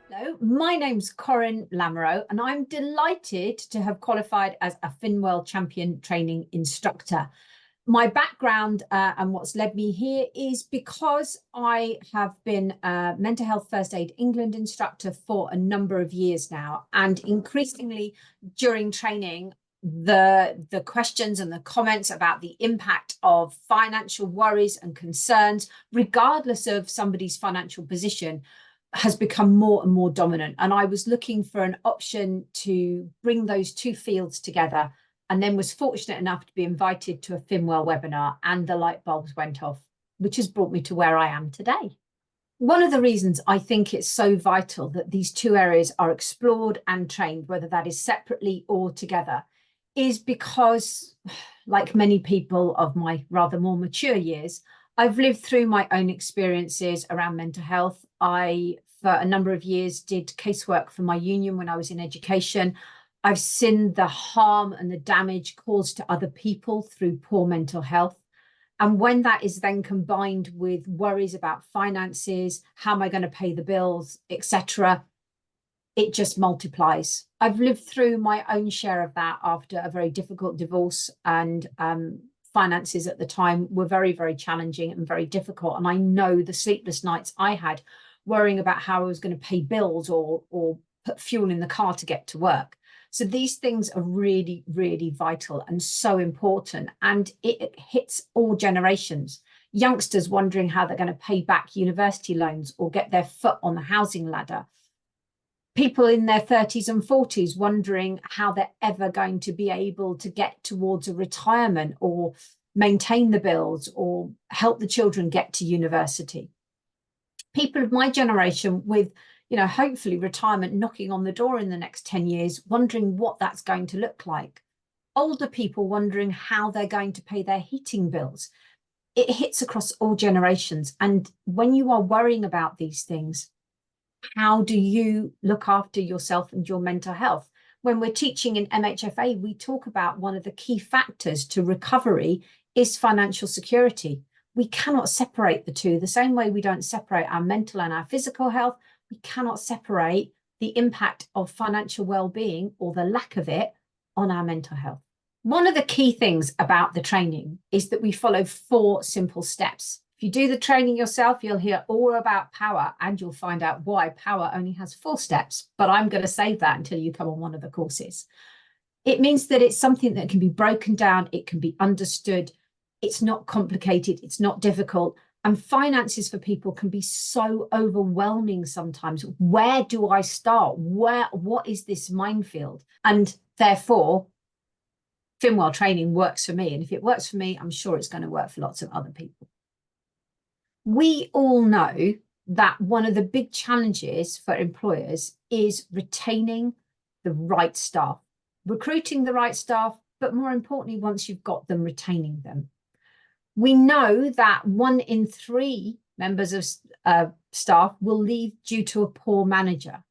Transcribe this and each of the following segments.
Hello, my name's Corinne FinWELL, and I'm delighted to have qualified as a FinWELL Champion Training Instructor. My background and what's led me here is because I have been a Mental Health First Aid England instructor for a number of years now, and increasingly during training, the questions and the comments about the impact of financial worries and concerns, regardless of somebody's financial position, has become more and more dominant. And I was looking for an option to bring those two fields together, and then was fortunate enough to be invited to a FinWELL webinar, and the light bulbs went off, which has brought me to where I am today. One of the reasons I think it's so vital that these two areas are explored and trained, whether that is separately or together, is because, like many people of my rather more mature years, I've lived through my own experiences around mental health. I, for a number of years, did casework for my union when I was in education. I've seen the harm and the damage caused to other people through poor mental health. And when that is then combined with worries about finances, how am I going to pay the bills, etc., it just multiplies. I've lived through my own share of that after a very difficult divorce, and finances at the time were very, very challenging and very difficult. And I know the sleepless nights I had worrying about how I was going to pay bills or put fuel in the car to get to work. So these things are really, really vital and so important. And it hits all generations. Youngsters wondering how they're going to pay back university loans or get their foot on the housing ladder. People in their 30s and 40s wondering how they're ever going to be able to get towards a retirement or maintain the bills or help the children get to university. People of my generation with, hopefully retirement knocking on the door in the next 10 years, wondering what that's going to look like. Older people wondering how they're going to pay their heating bills. It hits across all generations. And when you are worrying about these things, how do you look after yourself and your mental health? When we're teaching in MHFA, we talk about one of the key factors to recovery is financial security. We cannot separate the two. The same way we don't separate our mental and our physical health, we cannot separate the impact of financial well-being or the lack of it on our mental health. One of the key things about the training is that we follow 4 simple steps. If you do the training yourself, you'll hear all about power, and you'll find out why power only has 4 steps, but I'm going to save that until you come on one of the courses. It means that it's something that can be broken down, it can be understood, it's not complicated, it's not difficult, and finances for people can be so overwhelming sometimes. Where do I start? What is this minefield? And therefore, FinWELL training works for me, and if it works for me, I'm sure it's going to work for lots of other people. We all know that one of the big challenges for employers is retaining the right staff, recruiting the right staff, but more importantly, once you've got them, retaining them. We know that 1 in 3 members of staff will leave due to a poor manager.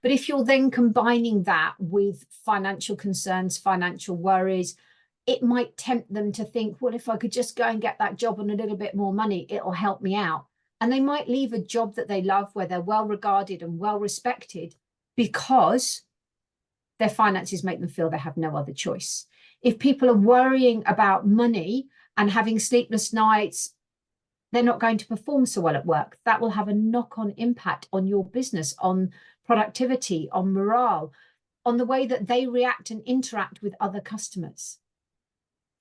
But if you're then combining that with financial concerns, financial worries, it might tempt them to think, well, if I could just go and get that job on a little bit more money, it'll help me out. And they might leave a job that they love, where they're well regarded and well respected, because their finances make them feel they have no other choice. If people are worrying about money and having sleepless nights, they're not going to perform so well at work. That will have a knock-on impact on your business, on productivity, on morale, on the way that they react and interact with other customers.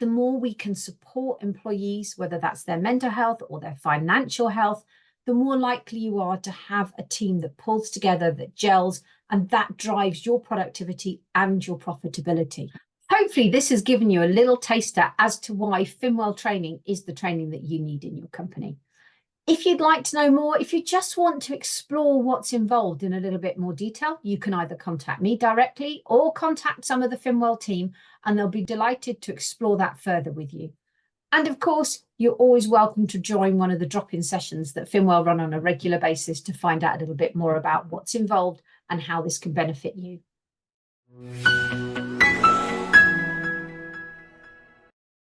The more we can support employees, whether that's their mental health or their financial health, the more likely you are to have a team that pulls together, that gels, and that drives your productivity and your profitability. Hopefully this has given you a little taster as to why FinWELL training is the training that you need in your company. If you'd like to know more, if you just want to explore what's involved in a little bit more detail, you can either contact me directly or contact some of the FinWELL team, and they'll be delighted to explore that further with you. And of course, you're always welcome to join one of the drop-in sessions that FinWELL run on a regular basis to find out a little bit more about what's involved and how this can benefit you.